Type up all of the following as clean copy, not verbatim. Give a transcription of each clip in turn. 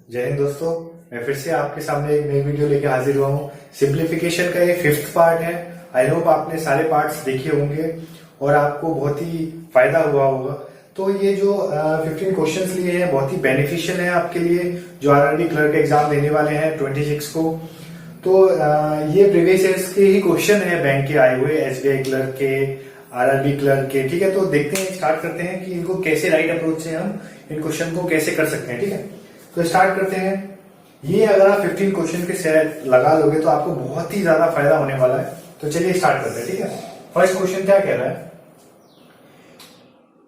जय हिंद दोस्तों, मैं फिर से आपके सामने एक नई वीडियो लेके हाजिर हुआ हूँ। सिंप्लीफिकेशन का ये 5th पार्ट है। आई होप आपने सारे पार्ट्स देखे होंगे और आपको बहुत ही फायदा हुआ होगा। तो ये जो 15 क्वेश्चंस लिए हैं बहुत ही बेनिफिशियल है आपके लिए जो आरआरबी क्लर्क एग्जाम देने वाले हैं 26 को। तो ये प्रीवियस ईयर्स के ही क्वेश्चन है बैंक के आए हुए, एसबीआई क्लर्क के, आरआरबी क्लर्क के। ठीक है, तो देखते हैं, स्टार्ट करते हैं कि इनको कैसे राइट अप्रोच से हम इन क्वेश्चन को कैसे कर सकते हैं। ठीक है, तो स्टार्ट करते हैं। ये अगर आप 15 क्वेश्चन के सेट लगा लोगे तो आपको बहुत ही ज्यादा फायदा होने वाला है। तो चलिए स्टार्ट करते हैं। ठीक है, फर्स्ट क्वेश्चन क्या कह रहा है,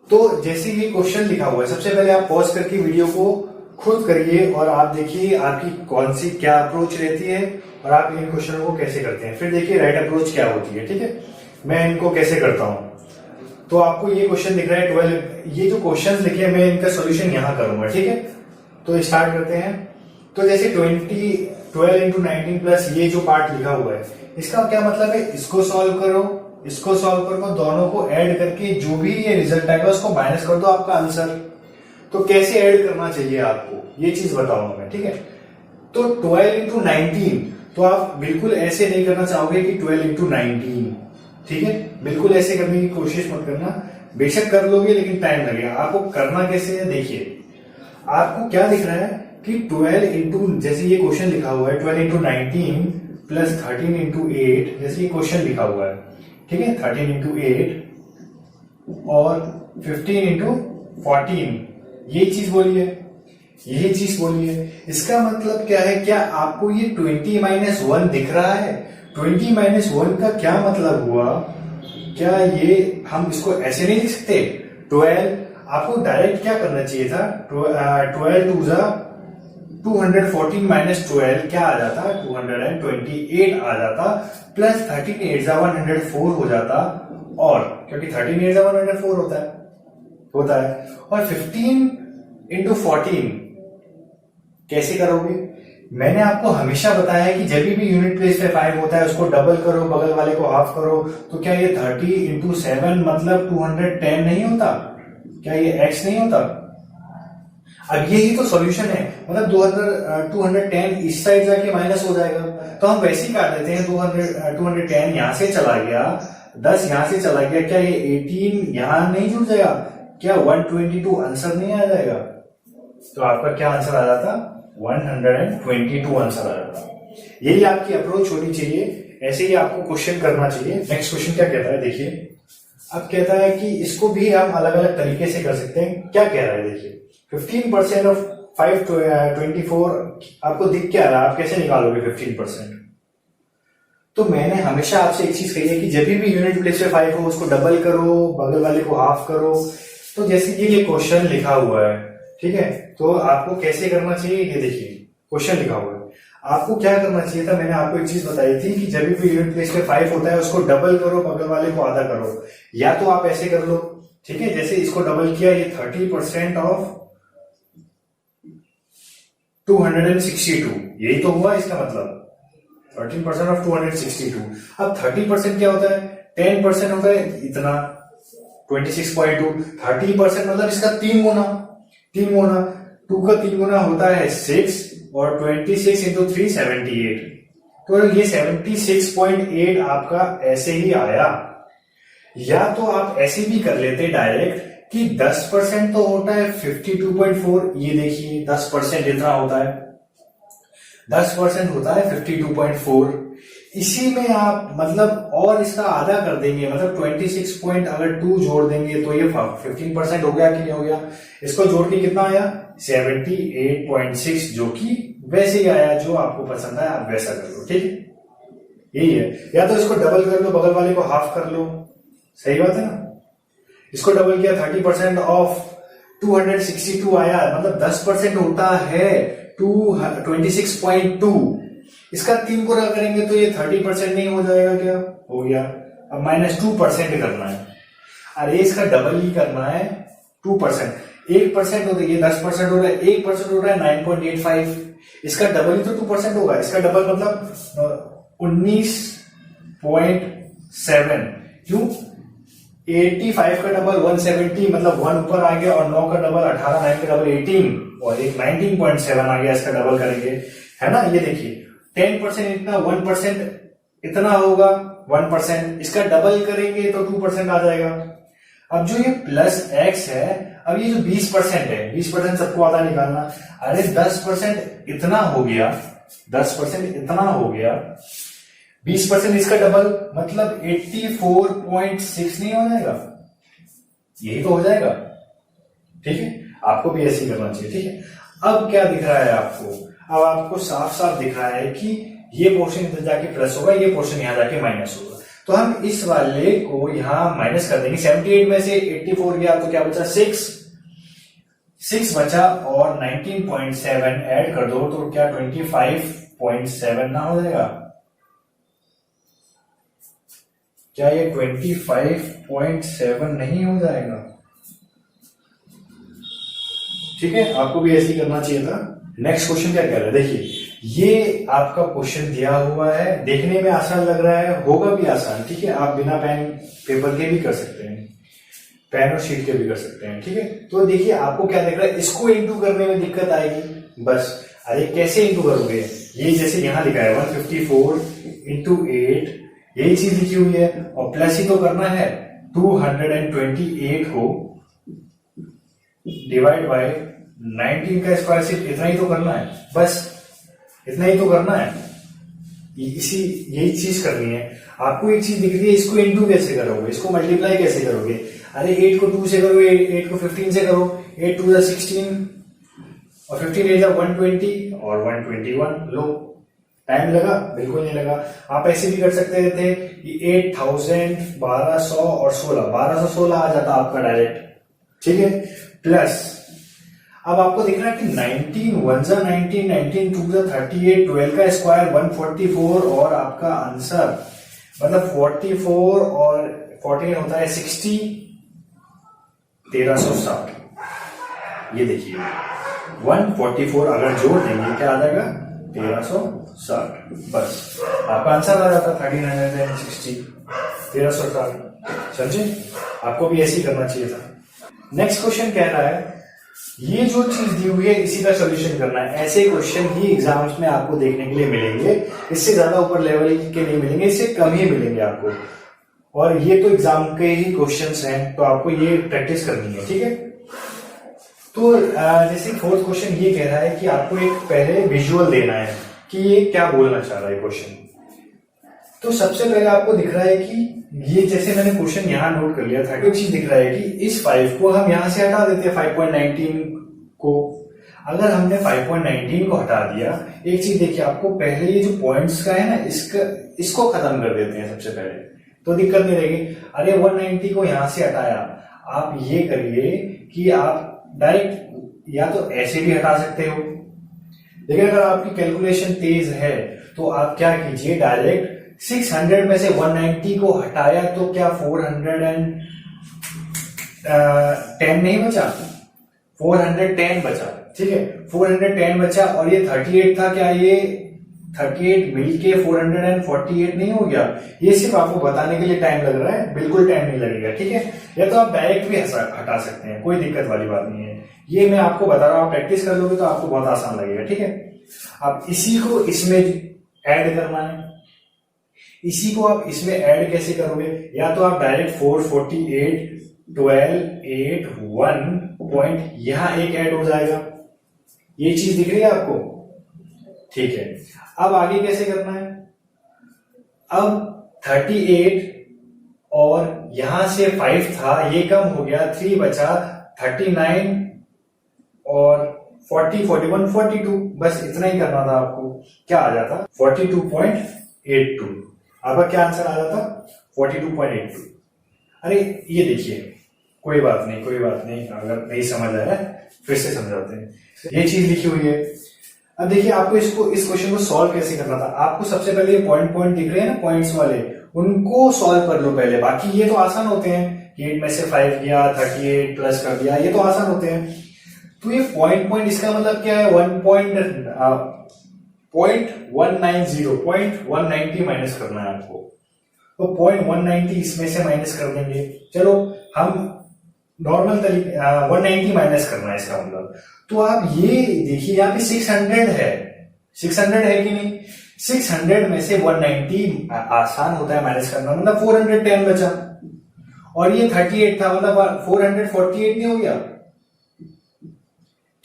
तो जैसे ये क्वेश्चन लिखा हुआ है, सबसे पहले आप पॉज करके वीडियो को खुद करिए और आप देखिए आपकी कौन सी क्या अप्रोच रहती है और आप इन क्वेश्चनों को कैसे करते हैं। फिर देखिए राइट अप्रोच क्या होती है। ठीक है, मैं इनको कैसे करता हूं। तो आपको ये क्वेश्चन दिख रहा है 12, ये जो क्वेश्चन लिखे हैं मैं इनका सोल्यूशन यहां करूंगा। ठीक है, तो स्टार्ट करते हैं। तो जैसे 12 इंटू 19 प्लस ये जो पार्ट लिखा हुआ है, इसका क्या मतलब है, इसको सॉल्व करो, इसको सॉल्व करो, दोनों को ऐड करके जो भी ये रिजल्ट आएगा उसको माइनस कर दो आपका आंसर। तो कैसे ऐड करना चाहिए आपको ये चीज बताऊंगा मैं। ठीक है, तो 12 इंटू 19 तो आप बिल्कुल ऐसे नहीं करना चाहोगे कि 12 इंटू 19। ठीक है, बिल्कुल ऐसे करने की कोशिश मत करना, बेशक कर लोगे लेकिन टाइम लगेगा। आपको करना कैसे है, देखिए आपको क्या दिख रहा है कि 12 इंटू, जैसे ये क्वेश्चन लिखा हुआ है 12 इंटू 19 प्लस 13 इंटू 8, जैसे ये क्वेश्चन लिखा हुआ है। ठीक है, 13 इंटू 8 और 15 इंटू 14, यही चीज बोली है, यही चीज बोली है। इसका मतलब क्या है, क्या आपको ये 20 माइनस 1 दिख रहा है? 20 माइनस 1 का क्या मतलब हुआ, क्या ये हम इसको ऐसे नहीं लिख सकते? 12 आपको डायरेक्ट क्या करना चाहिए था, 12 टू जा 214 माइनस 12 क्या आ जाता, 228 आ जाता, प्लस 13 8 जा 104 हो जाता, और क्योंकि 13 8 जा 104 होता है, और 15 इंटू 14 कैसे करोगे? मैंने आपको हमेशा बताया है कि जब भी यूनिट प्लेस पे 5 होता है उसको डबल करो, बगल वाले को हाफ करो। तो क्या ये 30 इंटू 7 मतलब 210 नहीं होता? क्या ये x नहीं होता? अब यही तो सॉल्यूशन है, मतलब 210 इस साइड जाके माइनस हो जाएगा, तो हम वैसे ही काट देते हैं। 210 यहां से चला गया, 10 यहां से चला गया, क्या ये 18 यहां नहीं जुड़ जाएगा? क्या 122 आंसर नहीं आ जाएगा? तो आपका क्या आंसर आ जाता, 122 आंसर आ जाता। यही आपकी अप्रोच होनी चाहिए, ऐसे ही आपको क्वेश्चन करना चाहिए। नेक्स्ट क्वेश्चन क्या कहता है, देखिए अब कहता है कि इसको भी हम अलग अलग तरीके से कर सकते हैं। क्या कह रहा है, देखिए 15% ऑफ 524 आपको दिख क्या रहा है, आप कैसे निकालोगे 15%? तो मैंने हमेशा आपसे एक चीज कही है कि जब भी यूनिट प्लेस पे 5 हो उसको डबल करो, बगल वाले को हाफ करो। तो जैसे कि ये क्वेश्चन लिखा हुआ है, ठीक है, तो आपको कैसे करना चाहिए, ये देखिए क्वेश्चन लिखा हुआ है, आपको क्या करना चाहिए था। मैंने आपको एक चीज बताई थी कि जब भी यूनिट प्लेस पे 5 होता है उसको डबल करो, बगल वाले को आधा करो, या तो आप ऐसे कर लो। ठीक है, जैसे इसको डबल किया, ये 30% ऑफ 262, यही तो हुआ इसका मतलब, 13% ऑफ 262। अब 30% क्या होता है, 10% होता है इतना, 26.2। 30% मतलब इसका 3 गुना, 2 का 3 गुना होता है 6, और 26 इंटू 3 78। तो ये 76.8 आपका ऐसे ही आया। या तो आप ऐसे भी कर लेते डायरेक्ट कि 10% तो होता है 52.4, ये देखिए 10% इतना होता है, 10% होता है 52.4। इसी में आप मतलब और इसका आधा कर देंगे, मतलब 26 पॉइंट अगर 2 जोड़ देंगे तो ये 15% हो गया कि नहीं हो गया? इसको जोड़ के कितना आया, 78.6, जो कि वैसे ही आया, जो आपको पसंद आया आप वैसा कर लो। ठीक है, यही है। या तो इसको डबल कर लो, बगल वाले को हाफ कर लो, सही बात है ना। इसको डबल किया, 30% ऑफ 262 आया, मतलब 10% होता है 26.2। इसका 3 गुना करेंगे तो ये 30% नहीं हो जाएगा? क्या हो गया? अब -2% करना है, अरे इसका डबल ही करना है, 2%। 1% होता है, ये 10% हो रहा है, 1% हो रहा है 9.85, इसका डबल ही तो 2% होगा। इसका डबल मतलब 19.7, क्यों? 85 का डबल 170, मतलब 1 ऊपर आ गया, और 9 का डबल 18, 9 का डबल 18, और एक 19.7 आ गया, इसका डबल करेंगे, है ना। ये देखिए 10% इतना, 1% इतना होगा, 1%, इसका डबल करेंगे तो 2% आ जाएगा। अब जो ये प्लस x है, अब ये जो 20% है, 20% सबको आता निकालना, अरे 10% इतना हो गया, 10% इतना हो गया, 20% इसका डबल, मतलब 84.6 नहीं हो जाएगा, यही तो हो जाएगा। ठीक है, आपको भी ऐसे ही करना चाहिए। ठीक है, अब क्या दिख रहा है आपको, अब आपको साफ साफ दिख रहा है कि ये पोर्शन इधर जाके प्लस होगा, ये पोर्शन यहां जाके माइनस होगा, तो हम इस वाले को यहां माइनस कर देंगे। 78 में से 84 गया तो क्या बचा, 6 बचा, और 19.7 ऐड कर दो तो क्या 25.7 ना हो जाएगा, क्या ये 25.7 नहीं हो जाएगा। ठीक है, आपको भी ऐसे ही करना चाहिए था। नेक्स्ट क्वेश्चन क्या कह रहा है, देखिए ये आपका क्वेश्चन दिया हुआ है, देखने में आसान लग रहा है, होगा भी आसान। ठीक है, आप बिना पेन पेपर के भी कर सकते हैं, पेन और शीट के भी कर सकते हैं। ठीक है, तो देखिए आपको क्या दिख रहा है, इसको इंटू करने में दिक्कत आएगी बस। अरे कैसे इंटू करोगे, ये जैसे यहां लिखा है 154 इंटू 8, यही चीज लिखी हुई है, और प्लस ही तो करना है, 228 को डिवाइड बाय 19 का स्क्वायर, सिर्फ इतना ही तो करना है, बस इतना ही तो करना है, यही चीज करनी है। आपको एक चीज दिख रही है, इसको इंटू कैसे करोगे, इसको मल्टीप्लाई कैसे करोगे, अरे 8 को 2 से करो, 8 को 15 से करो, 8 2 जा 16, और 15 8 जा 120, और 121 लो। टाइम लगा, बिल्कुल नहीं लगा। आप ऐसे भी कर सकते थे कि 8000 1200 और 16, 1216 आ जाता आपका डायरेक्ट। ठीक है, प्लस अब आपको दिख रहा है कि 19 1 जा 19, 19 2 जा 38, 12 का स्क्वायर 144, और आपका आंसर मतलब 44 और 14 होता है 60, 1360। ये देखिए 144 अगर जोड़ देंगे क्या आ जाएगा, 1360, बस आपका आंसर आ जाता 1360, 1360। समझे, आपको भी ऐसे ही करना चाहिए था। नेक्स्ट क्वेश्चन कह रहा है, ये जो चीज दी हुई है इसी का सॉल्यूशन करना है। ऐसे क्वेश्चन ही एग्जाम्स में आपको देखने के लिए मिलेंगे, इससे ज्यादा ऊपर लेवल के नहीं मिलेंगे, इससे कम ही मिलेंगे आपको, और ये तो एग्जाम के ही क्वेश्चंस हैं, तो आपको ये प्रैक्टिस करनी है। ठीक है, तो जैसे फोर्थ क्वेश्चन ये कह रहा है कि आपको एक पहले विजुअल देना है कि ये क्या बोलना चाह रहा है क्वेश्चन। तो सबसे पहले आपको दिख रहा है कि ये, जैसे मैंने क्वेश्चन यहां नोट कर लिया था, एक चीज दिख रहा है कि इस 5 को हम यहां से हटा देते हैं, 5.19 को। अगर हमने 5.19 को हटा दिया, एक चीज देखिए आपको, पहले ये जो पॉइंट्स का है ना, इसको खत्म कर देते हैं सबसे पहले, तो दिक्कत नहीं रहेगी। अरे 190 को यहां से हटाया, आप ये करिए कि आप डायरेक्ट या तो ऐसे भी हटा सकते हो, लेकिन अगर आपकी कैलकुलेशन तेज है तो आप क्या कीजिए, डायरेक्ट 600 में से 190 को हटाया तो क्या 410 नहीं बचा, 410 बचा। ठीक है, 410 बचा, और ये 38 था, क्या ये 38 मिलके 448 नहीं हो गया। ये सिर्फ आपको बताने के लिए टाइम लग रहा है, बिल्कुल टाइम नहीं लगेगा। ठीक है, या तो आप डायरेक्ट भी हटा सकते हैं, कोई दिक्कत वाली बात नहीं है। ये मैं आपको बता रहा हूं, आप प्रैक्टिस कर लोगे तो आपको बहुत आसान लगेगा। ठीक है, अब इसी को इसमें ऐड करना है, इसी को आप इसमें ऐड कैसे करोगे, या तो आप डायरेक्ट 448 12 8 1 पॉइंट यहां एक ऐड हो जाएगा, ये चीज दिख रही है आपको। ठीक है, अब आगे कैसे करना है, अब 38 और यहां से 5 था, ये कम हो गया, 3 बचा, 39 और 40 41 42, बस इतना ही करना था आपको, क्या आ जाता 42.82। आपका क्या आंसर आ जाता 42.82। अरे ये देखिए, कोई बात नहीं, अगर नहीं समझ आया फिर से समझाते हैं। ये चीज लिखी हुई है। अब देखिए आपको इस क्वेश्चन को सॉल्व कैसे करना था। आपको सबसे पहले ये पॉइंट दिख रहे हैं ना, पॉइंट्स वाले, उनको सॉल्व कर लो पहले। बाकी ये तो आसान होते हैं, 8 में से 5 गया, 38 प्लस कर दिया, ये तो आसान होते हैं। तो ये पॉइंट इसका मतलब क्या है, 1.190 माइनस करना है आपको। तो 0.190 इसमें से माइनस कर देंगे। चलो हम नॉर्मल तरीके 190 माइनस करना है इसका मतलब। तो आप ये देखिए यहाँ पे 600 है, 600 है कि नहीं? 600 में से 190 आसान होता है माइनस करना, मतलब 410 बचा। और ये 38 था, मतलब 448 नहीं हो गया?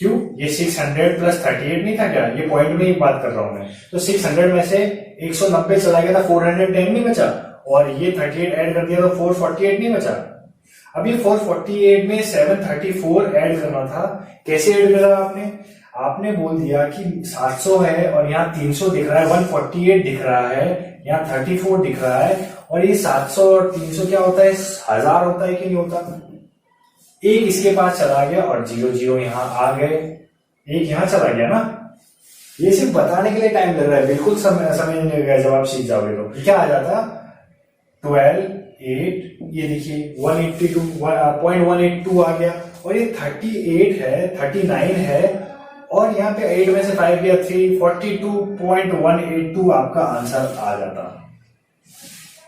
क्यों? ये 600 प्लस 38 नहीं था क्या? ये पॉइंट में ही बात कर रहा हूं मैं। तो 600 में से 190 चला गया था, 410 नहीं बचा, और ये 38 ऐड कर दिया तो 448 नहीं बचा। अब ये 448 में 734 ऐड करना था। कैसे ऐड करा आपने? आपने बोल दिया कि 700 है और यहाँ 300 दिख रहा है, 148 दिख रहा है, यहाँ 34 दिख रहा है, और ये 700 और 300 क्या होता है? 1000 होता है कि नहीं होता? एक इसके पास चला गया और 0 यहाँ आ गए, एक यहाँ चला गया ना। ये सिर्फ बताने के लिए टाइम लग रहा है, बिल्कुल समझ नहीं लगेगा जब आप सीख जाओगे तो। क्या आ जाता? 12, 8, ये देखिए 182.182 आ गया, और ये 38 है, 39 है, और यहाँ पे 8 में से 5 गया 3, 42.182 आपका आंसर आ जाता।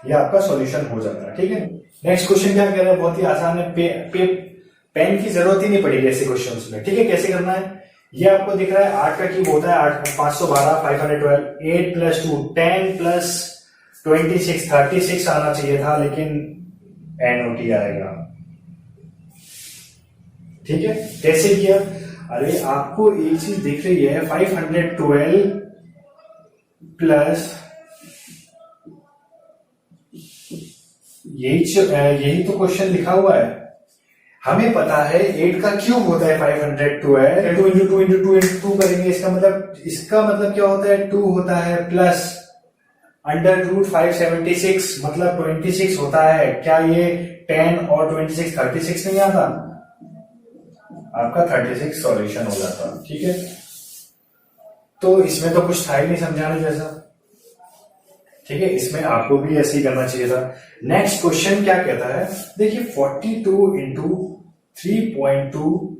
ये आपका सॉल्यूशन हो जाता है। ठीक है, नेक्स्ट क्वेश्चन क्या कह रहा है? बहुत ही आसान है, पेन की जरूरत ही नहीं पड़ेगी ऐसे क्वेश्चंस में। ठीक है, कैसे करना है? ये आपको दिख रहा है 8 का क्यूब होता है 8, 512, 512, 8 प्लस 2 10 प्लस 26 36 आना चाहिए था, लेकिन NOT आएगा। ठीक है, कैसे किया? अरे आपको एक चीज दिख रही है, 512 प्लस यही तो क्वेश्चन लिखा हुआ है। हमें पता है 8 का क्यूब होता है 512, 2 इंटू 2 इंटू 2 इंटू 2 करेंगे। इसका मतलब क्या होता है? 2 होता है प्लस अंडर रूट 576, मतलब 26 होता है। क्या ये 10 और 26 36 नहीं आता? आपका 36 सॉल्यूशन हो जाता। ठीक है, तो इसमें तो कुछ था ही नहीं समझाने जैसा। ठीक है, इसमें आपको भी ऐसे ही करना चाहिए था। नेक्स्ट क्वेश्चन क्या कहता है? देखिए 42 इंटू 3.2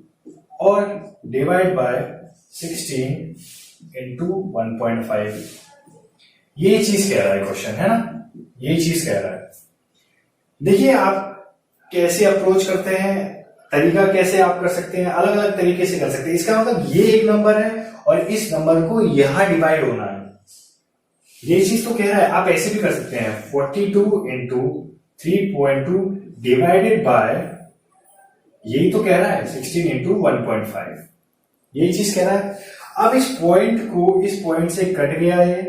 और डिवाइड बाय 16 इंटू 1.5, ये चीज कह रहा है क्वेश्चन, है ना? ये चीज कह रहा है। देखिए आप कैसे अप्रोच करते हैं, तरीका कैसे आप कर सकते हैं, अलग अलग तरीके से कर सकते हैं। इसका मतलब ये एक नंबर है और इस नंबर को यहां डिवाइड होना है, ये चीज तो कह रहा है। आप ऐसे भी कर सकते हैं, 42 इंटू 3.2 डिवाइडेड बाय, यही तो कह रहा है 16 इंटू 1.5, यही चीज कह रहा है। अब इस पॉइंट को इस पॉइंट से कट गया, ये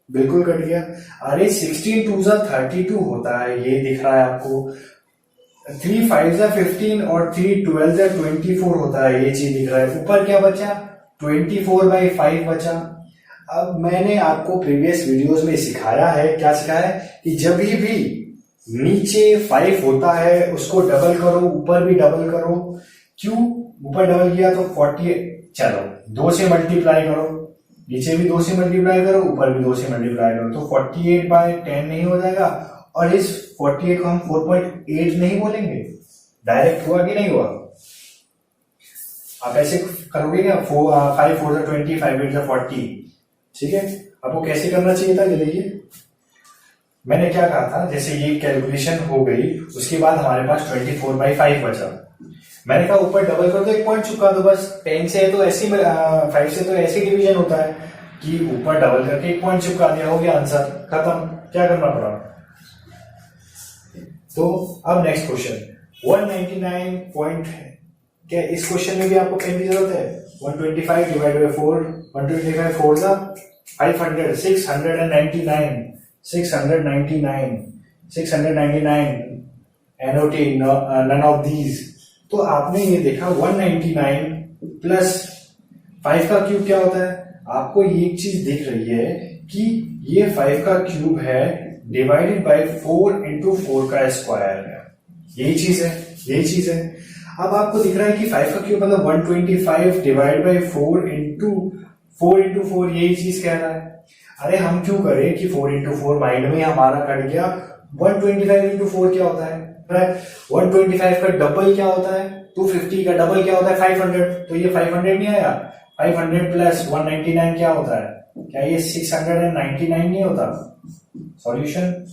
बिल्कुल कट गया। अरे 16 2 32 होता है, ये दिख रहा है आपको। 3 5 15 और 3 12 24 होता है, ये चीज दिख रहा है। ऊपर क्या बचा? 24/5 बचा। अब मैंने आपको प्रीवियस वीडियोस में सिखाया है, क्या सिखाया है? कि जब भी नीचे 5 होता है उसको डबल करो, ऊपर भी डबल करो। क्यों ऊपर डबल किया? तो 48, चलो 2 से मल्टीप्लाई करो, नीचे भी 2 से मल्टीप्लाई करो, ऊपर भी 2 से मल्टीप्लाई करो, तो 48/10 नहीं हो जाएगा। और इस 48 को हम 4.8 नहीं बोलेंगे? डायरेक्ट हुआ कि नहीं हुआ? आप ऐसे करोगे क्या? 5 4 20, 5 8 40। ठीक है, आपको कैसे करना चाहिए था? ये देखिए मैंने क्या कहा था, जैसे ये कैलकुलेशन हो गई, उसके बाद हमारे पास 24/5 बचा। मैंने कहा ऊपर डबल कर दो, एक पॉइंट चुका दो बस। 10 से तो ऐसे 5 से तो ऐसे डिवीजन होता है कि ऊपर डबल करके एक पॉइंट चुका दिया, हो गया आंसर, खत्म। क्या करना पड़ा? तो अब नेक्स्ट क्वेश्चन 199 पॉइंट, क्या इस क्वेश्चन में भी आपको पेन की जरूरत है? 125 डिवाइड बाय 4, 125 4 जा 500, 699 NOT, none of these। तो आपने ये देखा 199 प्लस 5 का क्यूब क्या होता है? आपको ये एक चीज दिख रही है कि ये 5 का क्यूब है डिवाइडेड बाय 4 इंटू 4 का स्क्वायर है, यही चीज है, यही चीज है। अब आपको दिख रहा है कि 5 का क्यूब मतलब 125 डिवाइड बाय 4 इंटू 4, यही चीज कह रहा है। अरे हम क्यों करें कि 4 इंटू 4 माइंड में हमारा कट गया। 125 इंटू 4 क्या होता है? 125 का डबल क्या होता है? 250 का डबल क्या होता है? 500। तो ये 500 नहीं आया। 500 प्लस 199 क्या होता है? क्या ये 699 नहीं होता? सॉल्यूशन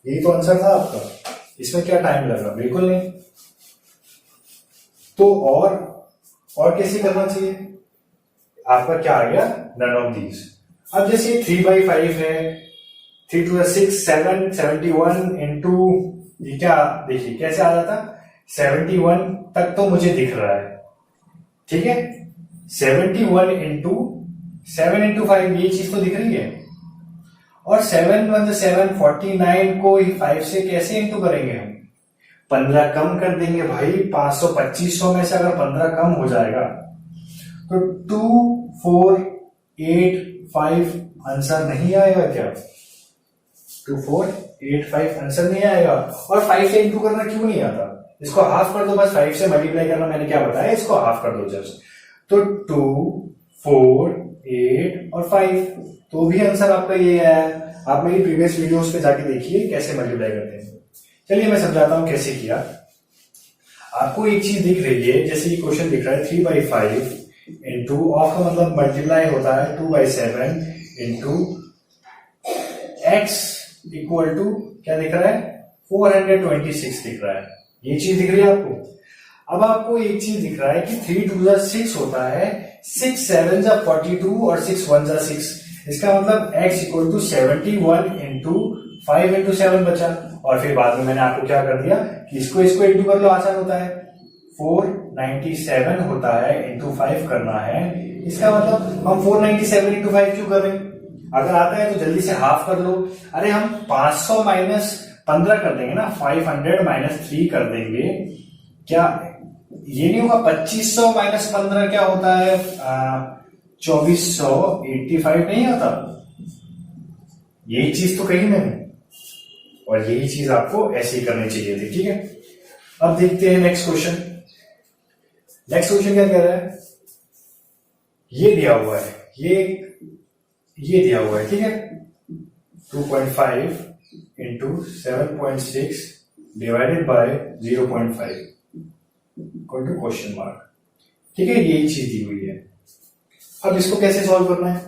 यही तो आंसर था आपका, इसमें क्या टाइम लगा, बिल्कुल नहीं। तो और कैसे करना चाहिए, आपका क्या आ गया, नन ऑफ दीज। अब जैसे 3/5 है, 3 to the 6 7 71 इंटू ये क्या, देखिए कैसे आ जाता, 71 तक तो मुझे दिख रहा है, ठीक है। 71 इंटू 7 इंटू 5 ये चीज तो दिख रही है, और 7 1 7 49 को 5 से कैसे इंटू करेंगे हम, 15 कम कर देंगे भाई, 500 2500 में से अगर 15 कम हो जाएगा तो 2 4 8 5 आंसर नहीं आएगा क्या, 2 4 8 5 आंसर नहीं आएगा। और 5 से इंटू करना क्यों नहीं आता, इसको हाफ कर दो बस, 5 से मल्टीप्लाई करना मैंने क्या बताया, इसको हाफ कर दो जस्ट, तो 2 4 8 और 5, तो भी आंसर आपका ये है। आप मेरी प्रीवियस वीडियोस पे जाके देखिए कैसे मल्टीप्लाई करते हैं। चलिए मैं समझाता हूं कैसे किया। आपको एक चीज दिख रही है, जैसे ये क्वेश्चन दिख रहा है 3/5 इंटू ऑफ का मतलब मल्टीप्लाई होता है 2/7 इंटू x इक्वल टू क्या दिख रहा है, 426 दिख रहा है, ये चीज दिख रही है आपको। अब आपको एक चीज दिख रहा है कि 3 2 जा 6 होता है, 6 7 जा 42 और 6 1 जा 6, इसका मतलब x equal to 71 into 5 into 7 बचा। और फिर बाद में मैंने आपको क्या कर दिया कि इसको इंटू कर लो, आसान होता है, 497 होता है इंटू 5 करना है, इसका मतलब हम 497 इंटू 5 क्यों कर रहे हैं, अगर आता है तो जल्दी से हाफ कर लो। अरे हम 500 माइनस 15 कर देंगे ना, 500 माइनस 3 कर देंगे, क्या ये नहीं होगा, 2500 माइनस 15 क्या होता है, 2485 नहीं होता, यही चीज तो कही मैंने, और यही चीज आपको ऐसे ही करनी चाहिए थी, ठीक है। अब देखते हैं नेक्स्ट क्वेश्चन। नेक्स्ट क्वेश्चन क्या कह रहा है, ये दिया हुआ है, ये दिया हुआ है, ठीक है, 2.5 into 7.6 divided by 0.5 equal to question mark, ठीक है, यही चीज दी हुई है। अब इसको कैसे सॉल्व करना है,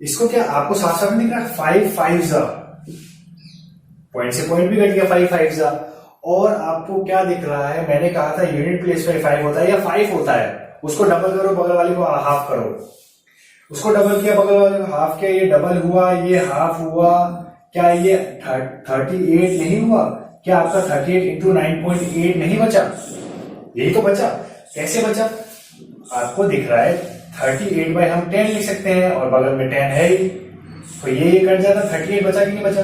इसको क्या आपको साथ साथ दिख रहा है, 5 5 जा, पॉइंट से पॉइंट भी कट गया, 5 5 जा, और आपको क्या दिख रहा है, मैंने कहा था यूनिट प्लेस पे 5 होता है या 5 होता है, उसको डबल करो, बगल वाले को हाफ करो, उसको डबल किया, बगल वाले को हाफ किया, ये डबल हुआ, ये हाफ हुआ, क्या ये 38 नहीं हुआ, क्या आपका 38 इंटू 9.8 नहीं बचा, यही तो बचा। कैसे बचा, आपको दिख रहा है 38 बाय हम 10 लिख सकते हैं, और बगल में 10 है ही, तो ये कट जाता, 38 बचा कि नहीं बचा,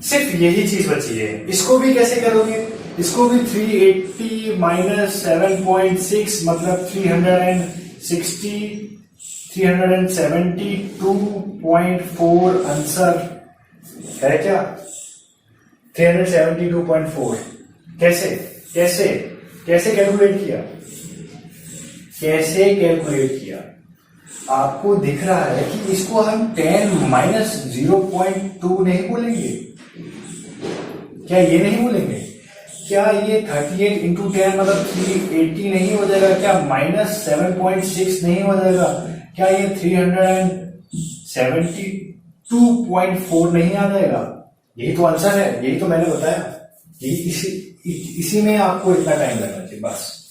सिर्फ यही चीज बची है। इसको भी कैसे करोगे, इसको भी 380 माइनस 7.6 मतलब 372.4 आंसर है क्या, 372.4। कैसे कैसे कैसे कैलकुलेट किया, कैसे कैलकुलेट किया, आपको दिख रहा है कि इसको हम 10 माइनस 0.2 नहीं बोलेंगे, क्या ये नहीं बोलेंगे, क्या ये 38 इंटू 10 मतलब 380 नहीं हो जाएगा, क्या माइनस 7.6 नहीं हो जाएगा, क्या ये 372.4 नहीं आ जाएगा, यही तो आंसर है, यही तो मैंने बताया, यही इसी में आपको इतना टाइम लगना चाहिए बस।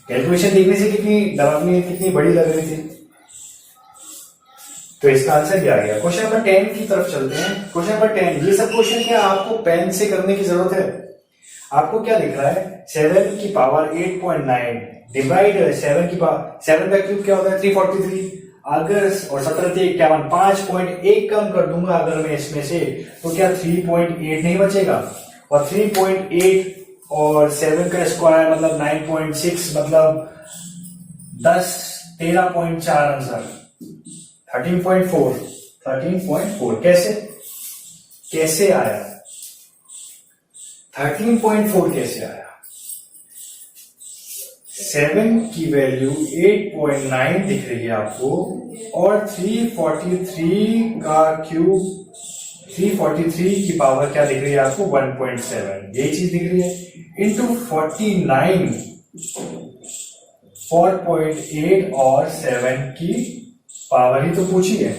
कैलकुलेशन देखने से कितनी डरावनी, कितनी बड़ी लग रही थी, तो इसका आंसर क्या आ गया। क्वेश्चन नंबर 10 की तरफ चलते हैं। क्वेश्चन नंबर 10, ये सब क्वेश्चन क्या आपको पेन से करने की जरूरत है। आपको क्या दिख रहा है, 7 की पावर 8.9 डिवाइड 7 की पावर 7 का क्यूब क्या होता है 343, अगर और 17 से 51 5.1 कम कर दूंगा अगर मैं इसमें से, तो क्या 3.8 नहीं बचेगा, और 3.8 और 7 का स्क्वायर मतलब 9.6 मतलब 13.4 आंसर 13.4 कैसे आया, 13.4 कैसे आया, 7 की वैल्यू 8.9 दिख रही है आपको, और 343 का क्यूब 343 की पावर क्या दिख रही है आपको 1.7, यही चीज दिख रही है, इंटू 49 4.8 और 7 की पावर ही तो पूछी है।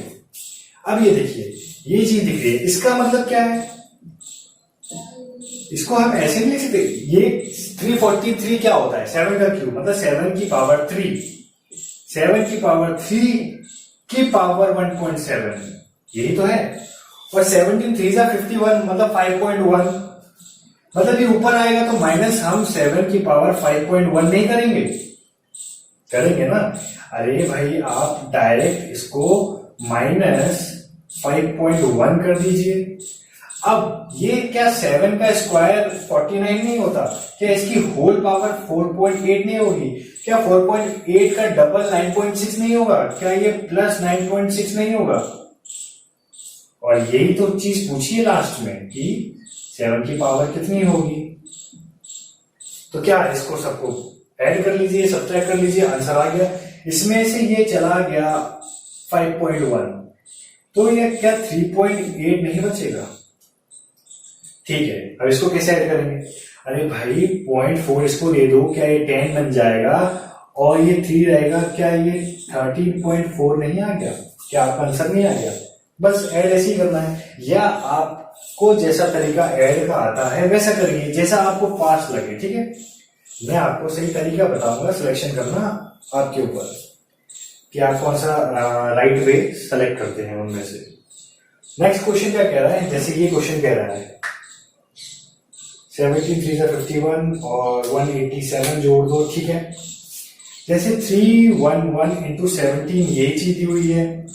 अब ये देखिए ये चीज दिख रही है, इसका मतलब क्या है, इसको हम ऐसे नहीं लिख सकते। ये 343 क्या होता है, 7 का क्यूब, मतलब 7 की पावर 3, 7 की पावर 3 की पावर 1.7, यही तो है। और 17 3 51 मतलब 5.1, मतलब ये ऊपर आएगा तो माइनस हम 7 की पावर 5.1 नहीं करेंगे, करेंगे ना। अरे भाई आप डायरेक्ट इसको माइनस 5.1 कर दीजिए। अब ये क्या 7 का स्क्वायर 49 नहीं होता क्या, इसकी होल पावर 4.8 नहीं होगी क्या, 4.8 का डबल 9.6 नहीं होगा क्या, ये प्लस 9.6 नहीं होगा। और यही तो चीज पूछी है लास्ट में कि 7 की पावर कितनी होगी। तो क्या इसको सबको ऐड कर लीजिए, सब्ट्रैक्ट कर लीजिए, आंसर आ गया। इसमें से ये चला गया 5.1, तो ये क्या 3.8 नहीं बचेगा। ठीक है, अब इसको कैसे ऐड करेंगे। अरे भाई 0.4 इसको दे दो, क्या ये 10 बन जाएगा, और ये 3 रहेगा, क्या ये 13.4 नहीं आ गया, क्या आपका आंसर नहीं आ गया। बस ऐड ऐसे ही करना है, या आपको जैसा तरीका ऐड का आता है वैसा करिए, जैसा आपको पास लगे। ठीक है, मैं आपको सही तरीका बताऊंगा, सिलेक्शन करना आपके ऊपर कि आप कौन सा राइट वे सेलेक्ट करते हैं उनमें से। नेक्स्ट क्वेश्चन क्या कह रहा है, जैसे ये क्वेश्चन कह रहा है 17 3 51 और 187 जोड़ दो। ठीक है, जैसे 311 इंटू 17 ये चीज दी हुई है,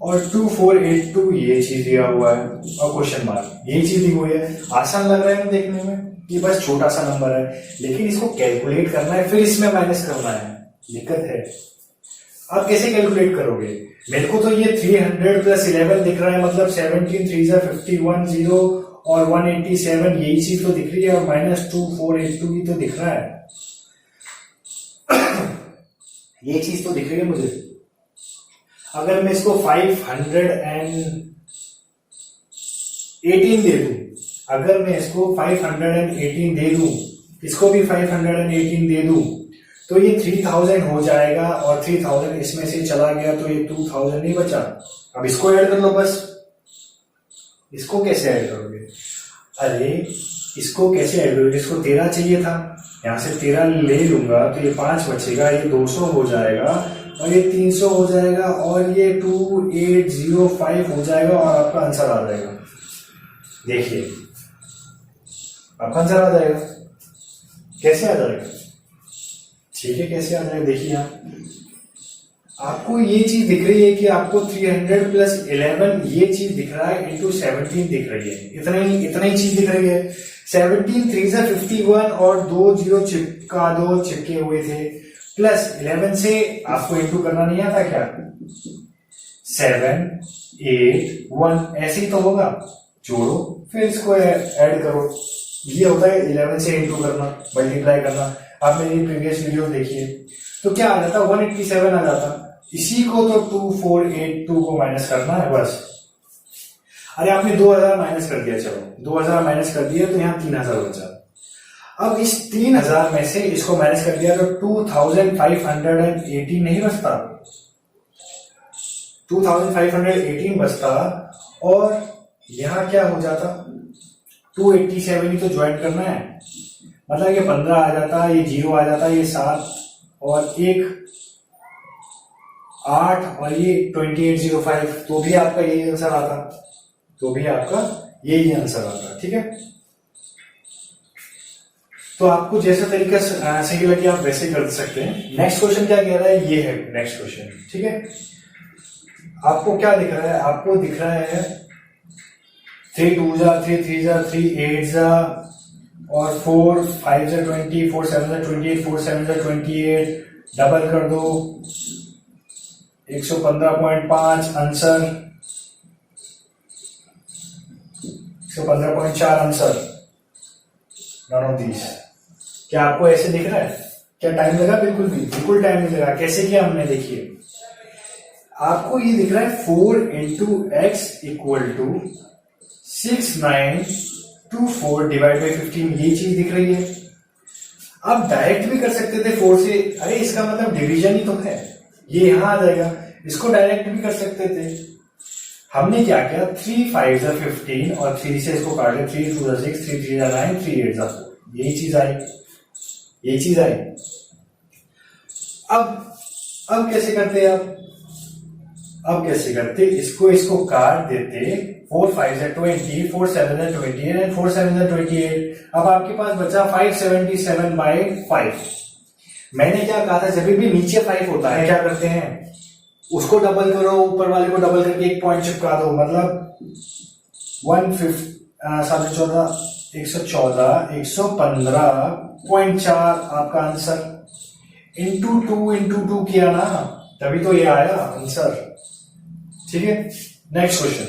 और 2482 ये चीज दिया हुआ है, और क्वेश्चन मार्क ये चीज दी हुई है। आसान लग रहा है ना देखने में, ये बस छोटा सा नंबर है, लेकिन इसको कैलकुलेट करना है, फिर इसमें माइनस करना है, दिक्कत है। आप कैसे कैलकुलेट करोगे, मेरे को तो ये 300 प्लस 11 दिख रहा है, मतलब 17 3 51 0 और 187 यही चीज तो दिख रही है, और माइनस 2482 भी तो दिख रहा है। ये चीज तो दिख रही है मुझे। अगर मैं इसको 518 दे दूं, अगर मैं इसको 518 दे दूं, इसको भी 518 दे दूं, तो ये 3000 हो जाएगा, और 3000 इसमें से चला गया तो ये 2000 नहीं बचा। अब इसको ऐड कर लो बस। इसको कैसे ऐड करोगे, अरे इसको कैसे ऐड करोगे, इसको 13 चाहिए था, यहां से 13 ले लूंगा तो ये 5 बचेगा, ये 200 हो जाएगा, और ये 300 हो जाएगा, और ये 2805 हो जाएगा, और आपका आंसर आ जाएगा। देखिए आपका आंसर आ जाएगा। कैसे आ जाएगा, ठीक है, कैसे आ जाएगा देखिए। आपको ये चीज दिख रही है कि आपको 300 प्लस 11 ये चीज दिख रहा है, इंटू 17 दिख रही है, इतना ही चीज दिख रही है। 17 3 51 और 2 0 चिपके हुए थे, प्लस 11 से आपको इंटू करना नहीं आता क्या, 7 8 1 ऐसे ही तो होगा, जोड़ो फिर इसको ऐड करो। ये होता है 11 से इंटू करना, मल्टीप्लाई करना। आप मेरी प्रीवियस वीडियो देखिए, तो क्या आ जाता, 187 आ जाता। इसी को तो 2482 को माइनस करना है बस। अरे आपने 2000 माइनस कर दिया, चलो 2000 माइनस कर दिया तो यहाँ 3000 बचा। अब इस 3000 में से इसको माइनस कर दिया तो 2518 नहीं बचता, 2518 बचता, और यहां क्या हो जाता, 287 ही तो ज्वाइन करना है, मतलब ये 15 आ जाता, ये 0 आ जाता, ये 7 और 1 8 और ये 2805, तो भी आपका यही आंसर आता, तो भी आपका यही आंसर आता। ठीक है, तो आपको जैसा तरीका सही लगे आप वैसे कर सकते हैं। नेक्स्ट क्वेश्चन क्या कह रहा है, ये है नेक्स्ट क्वेश्चन। ठीक है, आपको क्या दिख रहा है, आपको दिख रहा है 3 2 3 3 3 8 और 4 5 20 4 7 28 4 7 28, डबल कर दो 115.5 answer, 115.4 answer, none of these. क्या आपको ऐसे दिख रहा है, क्या टाइम लगा, बिल्कुल टाइम नहीं लगा। कैसे किया हमने, देखिए आपको ये दिख रहा है 4 into X equal to 6924 divide by 15, ये चीज दिख रही है। आप डायरेक्ट भी कर सकते थे 4 से, अरे इसका मतलब डिवीजन ही तो है, ये यहां आ जाएगा। इसको डायरेक्ट भी कर सकते थे, हमने क्या किया, 3 5 15 और 3 से इसको काट लिया, 3 2 6, 3 3 9, 3 8 4, यही चीज आई, यही चीज आई। अब कैसे करते हैं, अब कैसे करते, इसको काट देते, 4 5 20, 4 7 20 एंड 4 7 28। अब आपके पास बचा 577/5। मैंने क्या कहा था, जब भी नीचे 5 होता है क्या करते हैं, उसको डबल करो, ऊपर वाले को डबल करके एक पॉइंट चिपका दो, मतलब 115.4 आपका आंसर, इंटू 2 किया ना, तभी तो ये आया आंसर। ठीक है, नेक्स्ट क्वेश्चन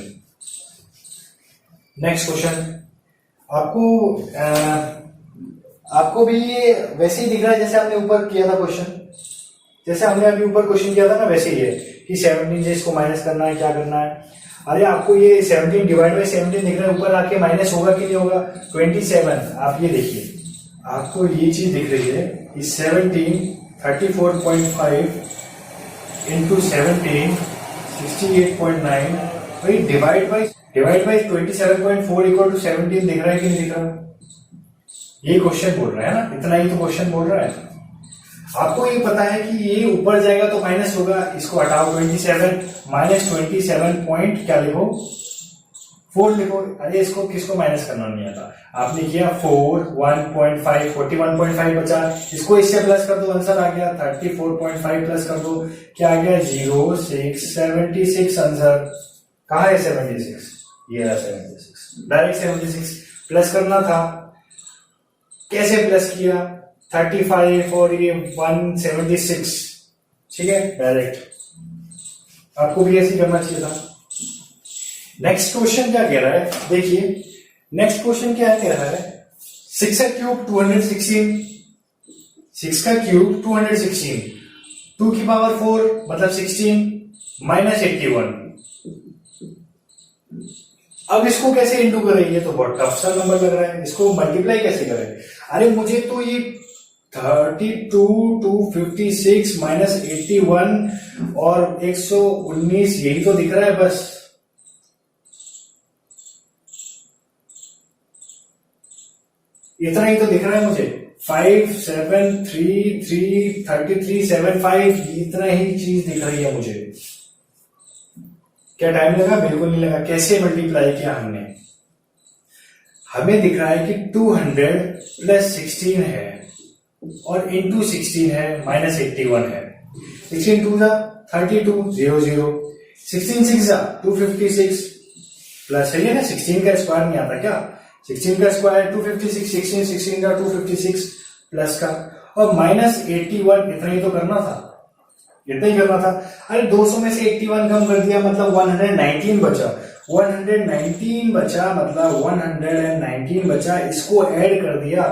आपको भी ये वैसे ही दिख रहा है जैसे हमने ऊपर किया था क्वेश्चन, जैसे हमने अभी ऊपर क्वेश्चन किया था ना, वैसे ही है कि 17 से इसको माइनस करना है, क्या करना है। अरे आपको ये 17 डिवाइड बाई 17 दिख रहा है, ऊपर आके माइनस होगा कि नहीं होगा, 27। आप ये देखिए, आपको ये चीज दिख रही है कि 17 34.5 इंटू 17 68.9, भाई डिवाइड बाई 27.4 इक्वल टू 17 दिख रहा है कि नहीं दिख रहा, ये क्वेश्चन बोल रहा है ना, इतना ही तो क्वेश्चन बोल रहा है। आपको ये पता है कि ये ऊपर जाएगा तो माइनस होगा, इसको हटाओ, 27 माइनस 27 पॉइंट क्या लिखो, 4 लिखो। अरे इसको किसको माइनस करना नहीं आता, आपने किया 4 1.5 41.5 बचा, इसको इससे प्लस कर दो, आंसर आ गया 34.5 प्लस कर दो, क्या आ गया 0 6 76 आंसर। कहा है 76, ये रहा 76, डायरेक्ट 76 प्लस करना था। कैसे प्लस किया, 35 और ये 176, ठीक है, डायरेक्ट। आपको भी ऐसे करना चाहिए था। नेक्स्ट क्वेश्चन क्या कह रहा है, देखिए नेक्स्ट क्वेश्चन क्या कह रहा है, 6 का क्यूब 216, 6 का क्यूब 216, 2 की पावर 4 मतलब 16 माइनस 81। अब इसको कैसे इंटू करें, ये तो बहुत टफ सा नंबर लग रहा है, इसको मल्टीप्लाई कैसे करें। अरे मुझे तो ये 32 256 माइनस 81 और 119 यही तो दिख रहा है, बस इतना ही तो दिख रहा है मुझे। 5 7 3 3 33 7 5 इतना ही चीज दिख रही है मुझे। क्या टाइम लगा, बिल्कुल नहीं लगा। कैसे मल्टीप्लाई किया हमने, हमें दिख रहा है कि 200 प्लस 16 है और इंटू 16 है माइनस 81 है। 16 2 जा 32 0 0, 16 6 जा 256 प्लस है ये ना, 16 का स्क्वायर नहीं आता क्या, 16 का स्क्वायर 256, 16 का 256 प्लस का और माइनस 81, इतना ही तो करना था, इतना ही करना था। अरे 200 में से 81 कम कर दिया मतलब 119 बचा, 119 बचा मतलब 119 बचा, इसको ऐड कर दिया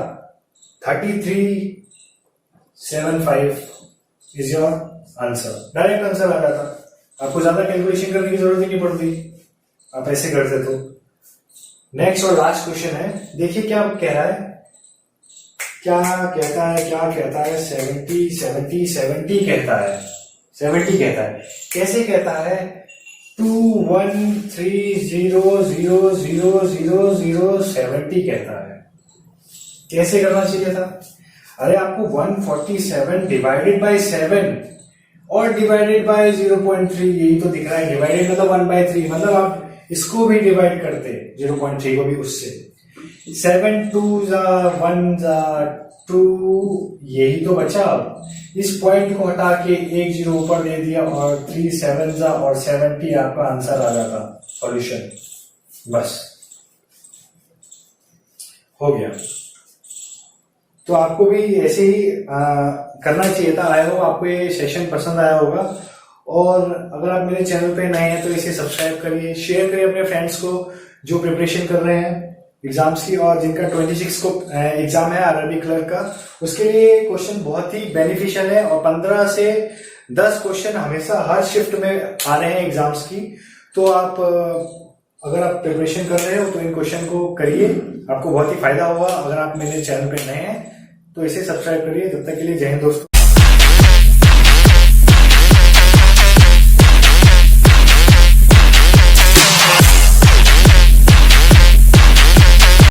3375 is your answer. Direct answer आ जाता, आपको ज्यादा कैलकुलेशन करने की जरूरत ही नहीं पड़ती, आप ऐसे करते तो। नेक्स्ट और लास्ट क्वेश्चन है, देखिए क्या कह रहा है, क्या कहता है 70 कहता है, 70 कहता है। कैसे कहता है, 2130000070 कहता है। कैसे करना चाहिए था, अरे आपको 147 डिवाइडेड बाय 7 और डिवाइडेड बाय 0.3, यही तो दिख रहा है, डिवाइडेड मतलब 1/3, मतलब आप इसको भी डिवाइड करते 0.3 को भी उससे, 7 2 जा 1 जा 2, यही तो बचा। इस पॉइंट को हटा के 1 0 ऊपर दे दिया और 3 7 जा और 70 आपका आंसर आ जाता, सॉल्यूशन, बस हो गया। तो आपको भी ऐसे ही करना चाहिए था। आई होप आपको ये सेशन पसंद आया होगा, और अगर आप मेरे चैनल पे नए हैं तो इसे सब्सक्राइब करिए, शेयर करिए अपने फ्रेंड्स को जो प्रिपरेशन कर रहे हैं एग्जाम्स की, और जिनका 26 को एग्जाम है आरआरबी क्लर्क का, उसके लिए क्वेश्चन बहुत ही बेनिफिशियल है। और 15 से 10 क्वेश्चन हमेशा हर शिफ्ट में आ रहे हैं एग्जाम्स की, तो आप अगर आप प्रिपरेशन कर रहे हो तो इन क्वेश्चन को करिए, आपको बहुत ही फायदा होगा। अगर आप मेरे चैनल पे नए हैं तो इसे सब्सक्राइब करिए। तब तक के लिए जय हिंद दोस्तों।